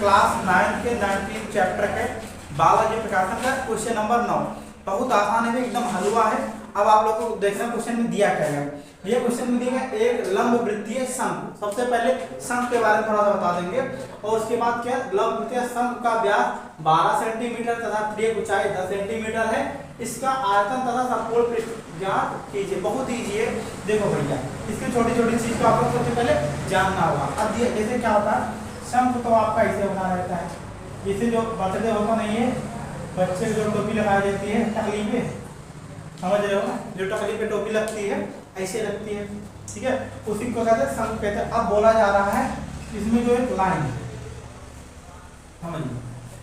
Class 9 के 19 chapter के बालाजी प्रकाशन का क्वेश्चन नंबर 9 बहुत आसान है, एकदम हलवा है। अब आप लोग को देखना क्वेश्चन में दिया क्या है। ये क्वेश्चन में दिया गया एक लंब वृत्तीय शंकु। सबसे पहले शंकु के बारे में थोड़ा सा बता देंगे और उसके बाद क्या लंब वृत्तीय शंकु का व्यास 12 सेंटीमीटर तथा त्रिज्या ऊंचाई 10 सेंटीमीटर है। इसका आयतन तथा समकोण पृष्ठ ज्ञात कीजिए। बहुत ईजी है। देखो भैया, इसकी छोटी छोटी चीज को आपको सबसे पहले जानना होगा। अब जैसे क्या होता है, शंकु तो आपका ऐसे बना रहता है। इसे जो बर्थडे होता नहीं है, बच्चे को जो टोपी लगाई जाती है टकली पे, समझ रहे हो ना, जो टकली पे टोपी लगती है ऐसे लगती है, ठीक है, उसी को कहते हैं शंकु कहते हैं। अब बोला जा रहा है इसमें जो एक लाइन है, समझिए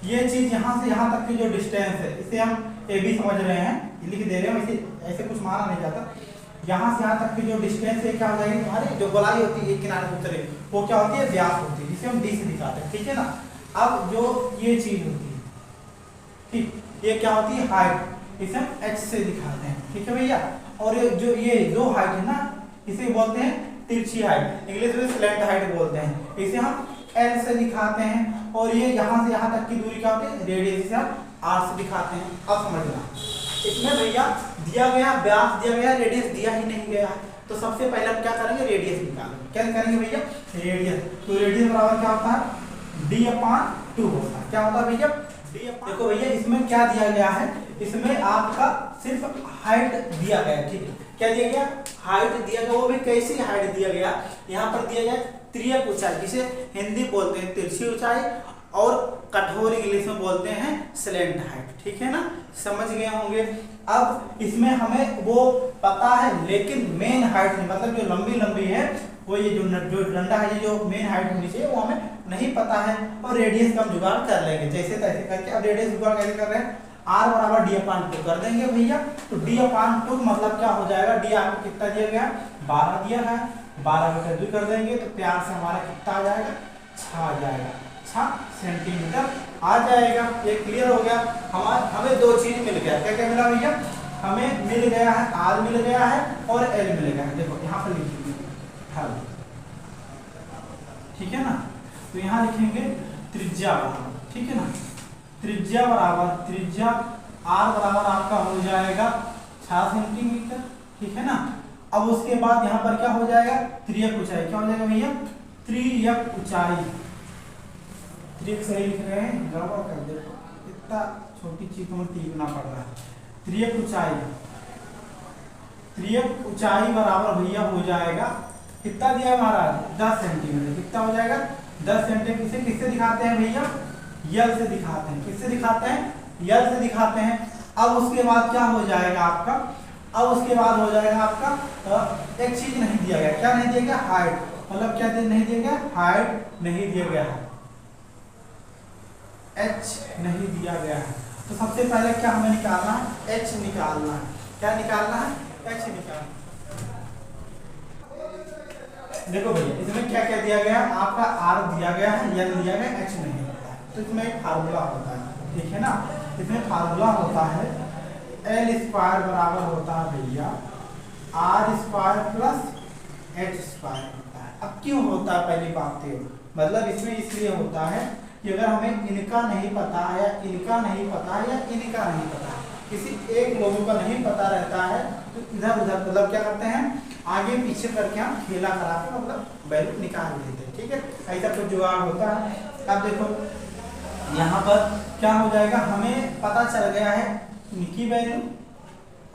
ये चीज यहाँ से यहाँ तक की जो डिस्टेंस है इसे हम ए बी समझ रहे हैं, लिख दे रहे हैं, ऐसे कुछ माना नहीं जाता। यहाँ से यहाँ तक की जो डिस्टेंस है क्या हो जाएगी, तुम्हारी जो गोलाई होती है एक किनारे से दूसरे वो क्या होती है, व्यास होती है, जिसे हम डी से दिखाते हैं, ठीक है ना। अब जो ये चीज होती है, ठीक, ये क्या होती है हाइट, इसे हम एच से दिखाते हैं, ठीक है भैया। और ये जो हाइट है ना इसे बोलते हैं तिरछी हाइट, इंग्लिश में स्लैंट हाइट बोलते हैं, इसे हम एल से दिखाते हैं। और ये यहाँ से यहाँ तक की दूरी क्या होती है, रेडियस, इसे हम आर से दिखाते हैं। अब समझना, इसमें भैया दिया गया व्यास दिया गया, रेडियस दिया ही नहीं गया है, तो सबसे पहले हम क्या करेंगे, रेडियस निकालेंगे। क्या करेंगे भैया, रेडियस। तो रेडियस बराबर क्या होता है, d/2 होता है। क्या होता है भैया, देखो भैया इसमें क्या दिया गया है, इसमें आपका सिर्फ हाइट दिया गया है, ठीक है। क्या दिया गया, हाइट दिया गया, वो भी कैसी हाइट दिया गया, यहाँ पर दिया गया त्रिज्या ऊंचाई, जिसे हिंदी बोलते हैं तिरछी ऊंचाई और कठोर इंग्लिश में बोलते हैं स्लैंट हाइट, ठीक है ना, समझ गए होंगे। अब इसमें हमें वो पता है लेकिन मेन हाइट नहीं, मतलब जो लंबी है वो ये जो डंडा है, ये जो मेन हाइट होनी चाहिए वो हमें नहीं पता है। और रेडियस का हम जुगाड़ कर लेंगे जैसे तैसे करके। अब रेडियस जुगाड़ कैसे कर रहे हैं, r बराबर d/2 कर देंगे भैया। तो d/2 मतलब क्या हो जाएगा, d आपको कितना दिया गया, 12 दिया गया, 12 का 2 कर देंगे तो प्यार से हमारा कितना आ जाएगा, 6 आ जाएगा, 6 सेंटीमीटर आ जाएगा। ये क्लियर हो गया। हमें दो चीज मिल गया, क्या क्या मिला भैया, हमें मिल गया है r मिल गया है और l मिल गया है। देखो यहाँ पर लिखिए, ठीक है ना, तो यहाँ लिखेंगे त्रिज्या बराबर, ठीक है ना, त्रिज्या r बराबर आपका हो जाएगा 6 सेंटीमीटर, ठीक है ना। अब उसके बाद यहाँ पर क्या हो जाएगा, त्रिज्या ऊंचाई, क्या हो जाएगा भैया, त्रिज्या ऊंचाई, त्रिज्या सही लिख रहे हैं, गड़बड़ कर दे, इतना छोटी चीज को लिखना पड़ रहा है। त्रिज्या ऊंचाई बराबर भैया हो जाएगा, कितना दिया है महाराज, 10 सेंटीमीटर, कितना हो जाएगा 10 सेंटीमीटर। इसे किससे दिखाते हैं भैया, यल से दिखाते हैं, किससे दिखाते हैं, यल से दिखाते हैं। अब उसके बाद क्या हो जाएगा आपका, अब उसके बाद हो जाएगा आपका एक चीज नहीं दिया गया, क्या नहीं दिया गया, हाइट, मतलब क्या नहीं दिया गया, हाइट नहीं दिया गया है, एच नहीं दिया गया है। तो सबसे पहले क्या हमें निकालना है, एच निकालना है। क्या निकालना है, एच निकालना। देखो भैया इसमें क्या क्या दिया गया, आपका आर दिया गया है, यल दिया गया, एच नहीं होता है। तो इसमें एक फार्मूला होता है, ठीक है ना, इसमें फार्मूला होता है एल स्क्वायर बराबर होता है भैया r square plus h square होता है। अब क्यों होता है, पहली बात तो मतलब इसमें इसलिए होता है कि अगर हमें इनका नहीं पता है या इनका नहीं पता है या इनका नहीं पता है, किसी एक लोगों का नहीं पता रहता है, तो इधर उधर मतलब क्या करते हैं, आगे पीछे करके हम खेला करा के मतलब वैल्यू निकाल लेते हैं, ठीक है, ऐसा कुछ जुगाड़ होता है। अब देखो यहाँ पर क्या हो जाएगा, हमें पता चल गया है इनकी वैल्यू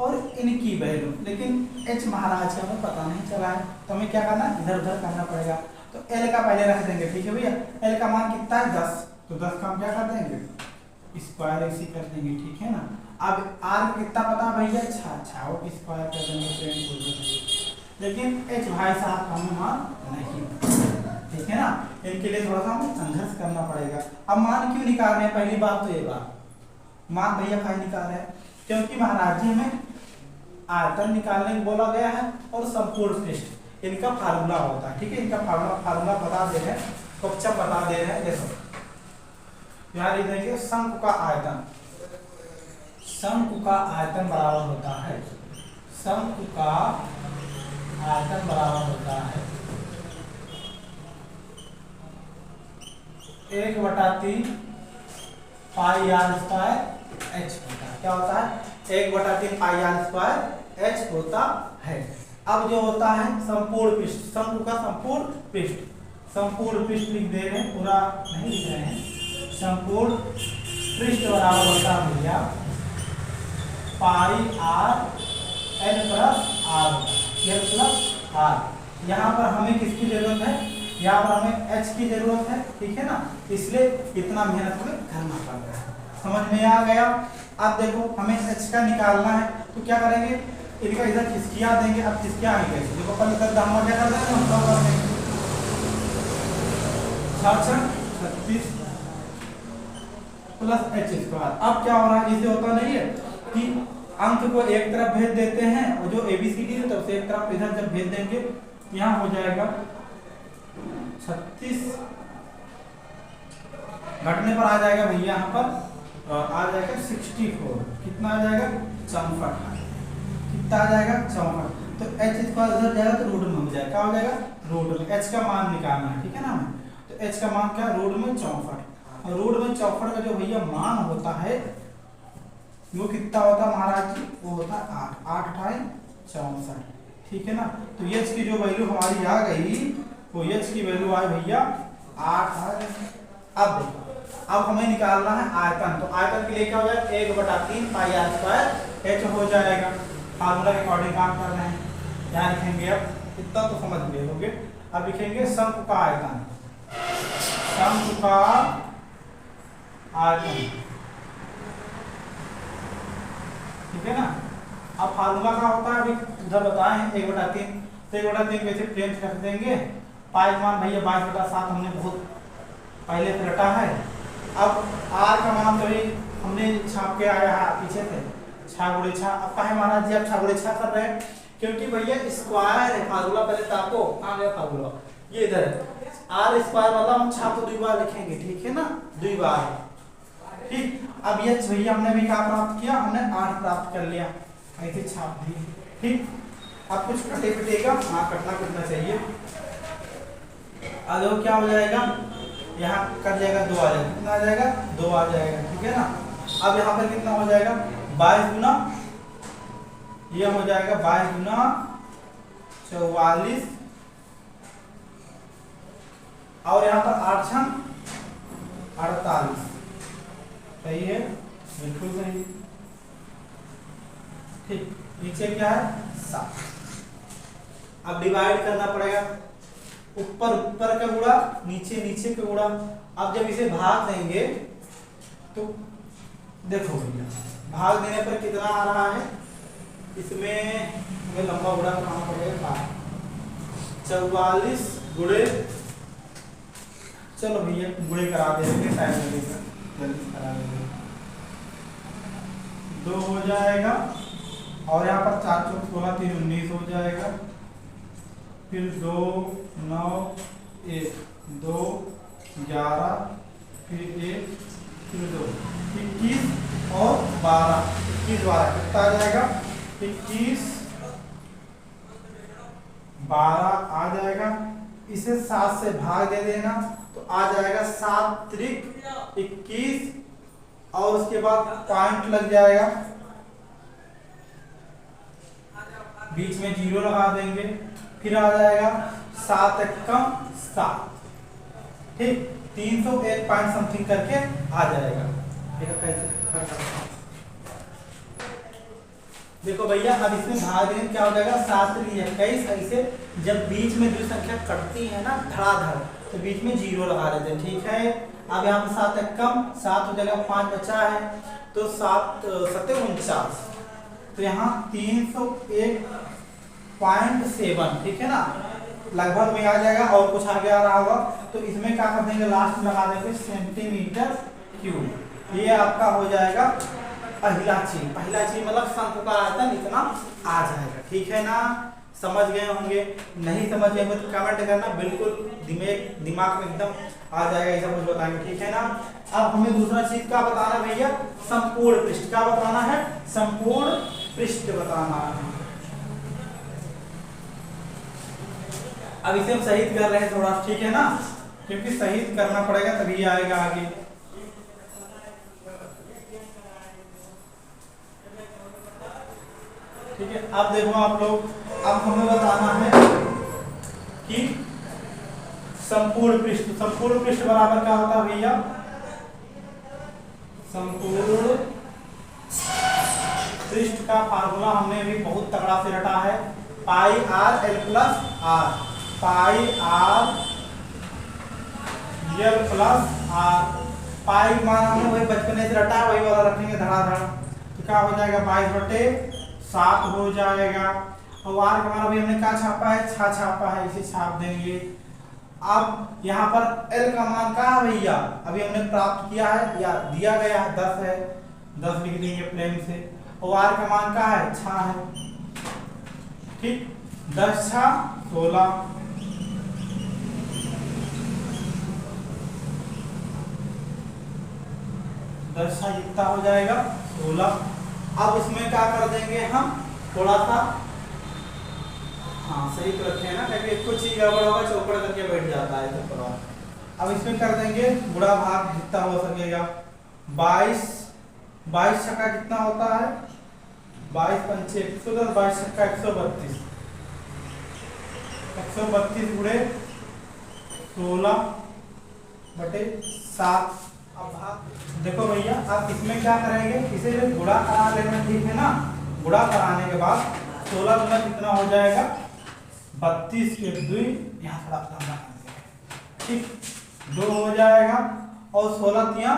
और इनकी वैल्यू, लेकिन एच महाराज का हमें पता नहीं चला है, तो हमें क्या करना है, इधर उधर करना पड़ेगा। तो एल का पहले रख देंगे, ठीक है भैया, एल का मान कितना है 10, तो 10 का हम क्या कर देंगे, स्क्वायर ऐसी कर देंगे, ठीक है ना। अब आर कितना पता है भैया, 6 वो स्क्वायर कर देंगे, लेकिन एच भाई साहब का हमें मान नहीं, ठीक है ना, इनके लिए थोड़ा सा हमें संघर्ष करना पड़ेगा। अब मान क्यों निकाल रहे हैं, पहली बात तो ये बात, मान भैया खाई निकाल रहे हैं क्योंकि महाराज जी हमें आयतन निकालने को बोला गया है और समकोण पृष्ठ इनका फार्मूला होता है, ठीक है, इनका फार्मूला बता दे रहे हैं, क्वेश्चन बता दे रहे हैं। देखो यहाँ लिख देंगे शंकु का आयतन, शंकु का आयतन बराबर होता है, शंकु का आयतन बराबर होता है 1/3 पाई आर स्क्वायर एच होता है। क्या होता है? 1/3 पाई आर स्क्वायर एच होता है। अब जो होता है संपूर्ण पृष्ठ, शंकु का संपूर्ण पृष्ठ, संपूर्ण पृष्ठ लिख दे रहे हैं, पूरा नहीं लिख रहे हैं। संपूर्ण पृष्ठ बराबर होता है भैया pi R L plus R, L plus R. यहाँ पर हमें किसकी जरूरत है? यहाँ पर हमें एच की जरूरत है, ठीक है ना, इसलिए इतना मेहनत हमें करना पड़ रहा है। समझ में आ गया? अब देखो हमें एच का निकालना है, तो क्या करेंगे, इनका इधर खिसकिया देंगे। अब खिसकिया आएंगे, देखो पहले तक हम क्या कर देंगे, हम सब कर देंगे 36 प्लस एच स्क्वायर। अब क्या हो रहा है, इसे होता नहीं है कि अंक को एक तरफ भेज देते हैं और जो एबीसीडी है तब से एक तरफ इधर जब भेज देंगे, यहाँ हो जाएगा 36 घटने पर आ जाएगा भैया, यहाँ पर आ जाएगा 64। कितना आ जाएगा? 64। कितना आ जाएगा? 64। तो एच स्क्वायर उधर जाएगा तो रूट में हो जाएगा। क्या हो जाएगा? रूट में। एच का मान निकालना है, ठीक है ना। तो एच का मान क्या? रूट में 64। और रूट में 64 का जो भैया मान होता है वो कितना होता है महाराज जी? वो होता है 8। 8 × 64, ठीक है ना। तो एच की जो वैल्यू हमारी आ गई, वो एच की वैल्यू आई भैया 8 है। अब देखो, अब हमें निकालना है आयतन। तो आयतन के लिए क्या हो जाएगा? 1/3 पाई आर स्क्वायर एच हो जाएगा। फार्मूला के अकॉर्डिंग काम कर रहे हैं, क्या लिखेंगे? अब इतना तो समझ गए होंगे। अब लिखेंगे शंकु का आयतन, शंकु का आयतन, ठीक है ना। अब फार्मूला का होता है, अभी उधर बताए हैं 1/3। तो 1/3 वैसे प्लेन रख देंगे। पाई का मान भैया 22/7 हमने बहुत पहले से रटा है। अब आर का मान तो हमने छाप के आया है पीछे से, 6 × 6। अब कहे महाराज जी आप 6 × 6 कर रहे हैं? क्योंकि भैया स्क्वायर है फार्मूला। पहले ताको कहाँ गया फार्मूला? ये इधर है। आर स्क्वायर मतलब हम 6 को 2 बार लिखेंगे, ठीक है ना, 2 बार, ठीक। अब ये भैया हमने भी क्या प्राप्त किया? हमने 8 प्राप्त कर लिया, ऐसे छाप दी, ठीक। अब कुछ कटे पिटेगा, हाँ कटना चाहिए। अब क्या हो जाएगा, यहाँ कट जाएगा, 2 आ जाएगा। कितना आ जाएगा? 2 आ जाएगा, ठीक है ना। अब यहाँ पर कितना हो जाएगा? 22 गुना, ये हो जाएगा 22 गुना 44, और यहाँ पर 8 × 48। सही है, बिल्कुल सही, ठीक। नीचे क्या है? 7। अब डिवाइड करना पड़ेगा, ऊपर का गुणा, नीचे का गुणा। अब जब इसे भाग देंगे तो देखो भैया, भाग देने पर कितना आ रहा है, इसमें हमें लंबा गुणा करना पड़ेगा। 44 गुणे, चलो भैया गुणे करा देंगे, टाइम लगेगा, जल्दी करा देंगे। 2 हो जाएगा, और यहाँ पर 4 × 16 3 19 हो जाएगा। फिर 2 9 1 2 11, फिर 1 फिर 2 21 और 12, 21 12 कितना आ जाएगा? 21 12 आ जाएगा। इसे 7 से भाग दे देना तो आ जाएगा 7 × 21, और उसके बाद पॉइंट लग जाएगा, बीच में 0 लगा देंगे। फिर आ जाएगा 7 × 7, ठीक। 301 पॉइंट समथिंग करके आ जाएगा। देखो भैया, अब इसमें भाग देने क्या हो जाएगा? 7 × 21। ऐसे जब बीच में 2 संख्या कटती है ना धड़ाधड़, तो बीच में 0 लगा देते हैं, ठीक है। अब यहाँ पर 7 × 7 हो जाएगा, 5 बचा है तो 7 × 7 = 49। तो यहाँ 301.7, ठीक है ना, लगभग में आ जाएगा। और कुछ आगे आ रहा होगा तो इसमें क्या कर देंगे, लास्ट में लगा देंगे सेंटीमीटर क्यूब। ये आपका हो जाएगा पहला चीज मतलब शंकु का आयतन इतना आ जाएगा, ठीक है ना। समझ गए होंगे, नहीं समझ गए तो कमेंट करना, बिल्कुल दिमाग में एकदम आ जाएगा, ऐसा कुछ बताएंगे, ठीक है ना। अब हमें दूसरा चीज क्या बताना है भैया? संपूर्ण पृष्ठ। क्या बताना है? संपूर्ण पृष्ठ बताना है। अब इसे हम सही कर रहे हैं थोड़ा, ठीक है ना। क्योंकि सही करना पड़ेगा तभी आएगा आगे। ठीक है, अब देखो आप लोग, अब हमें बताना है कि संपूर्ण पृष्ठ बराबर क्या होता है भैया, संपूर्ण पृष्ठ का फार्मूला हमने भी बहुत तगड़ा से रटा है, pi R L plus R, pi R L plus R. Pi मान हमने वही बचपन से रटा है, वही वाला रखेंगे धड़ाधड़, तो क्या हो जाएगा 22/7 हो जाएगा। और आर का मान अभी हमने क्या छापा है, छापा है, इसे छाप देंगे। अब यहाँ पर एल का मान क्या है भैया, अभी हमने प्राप्त किया है या दिया गया है 10 है, 10 लिख देंगे प्लेन से। और आर का मान क्या है, 6 है। ठीक, 10 6 16, 10 6 कितना हो जाएगा 16। अब इसमें क्या कर देंगे हम, थोड़ा सा, हाँ सही तो रखे हैं ना, क्योंकि कुछ ही गड़बड़ होगा चौपड़ करके बैठ जाता है तो थोड़ा। अब इसमें कर देंगे गुणा भाग जितना हो सकेगा, 22 छक्का कितना होता है, 22 पंचे 110, 22 छक्का 132, 132 गुणे 16/7। अब भाग देखो भैया, अब इसमें क्या करेंगे, इसे गुणा करा लेना, ठीक है ना। गुणा कराने के बाद 16 गुना कितना हो जाएगा 32 के 2, यहाँ थोड़ा लंबा, ठीक 2 हो जाएगा। और 16 तिया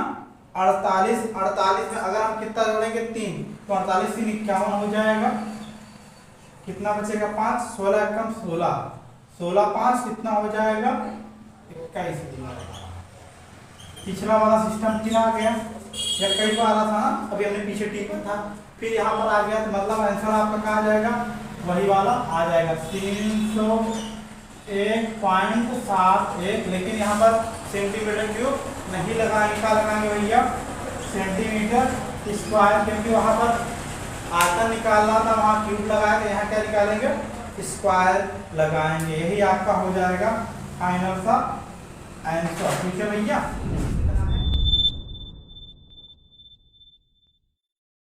48, 48 में अगर हम कितना जोड़ेंगे 3, तो 48 3 51 हो जाएगा। कितना बचेगा 5, 16 कम 16, 16 5 कितना हो जाएगा 21। पिछला वाला सिस्टम क्या आ गया, 21 आ रहा था ना, अभी हमने पीछे टिका था, फिर यहाँ पर आ गया, तो मतलब आंसर आपका कहाँ आ जाएगा, वही वाला आ जाएगा 301.71। लेकिन यहाँ पर सेंटीमीटर क्यूब नहीं लगाएंगे, क्या लगाएंगे भैया, सेंटीमीटर स्क्वायर, क्योंकि वहाँ पर आयतन निकालना था, वहाँ क्यूब लगाए, तो यहाँ क्या निकालेंगे स्क्वायर लगाएंगे। यही आपका हो जाएगा फाइनल सा आंसर। ठीक है भैया।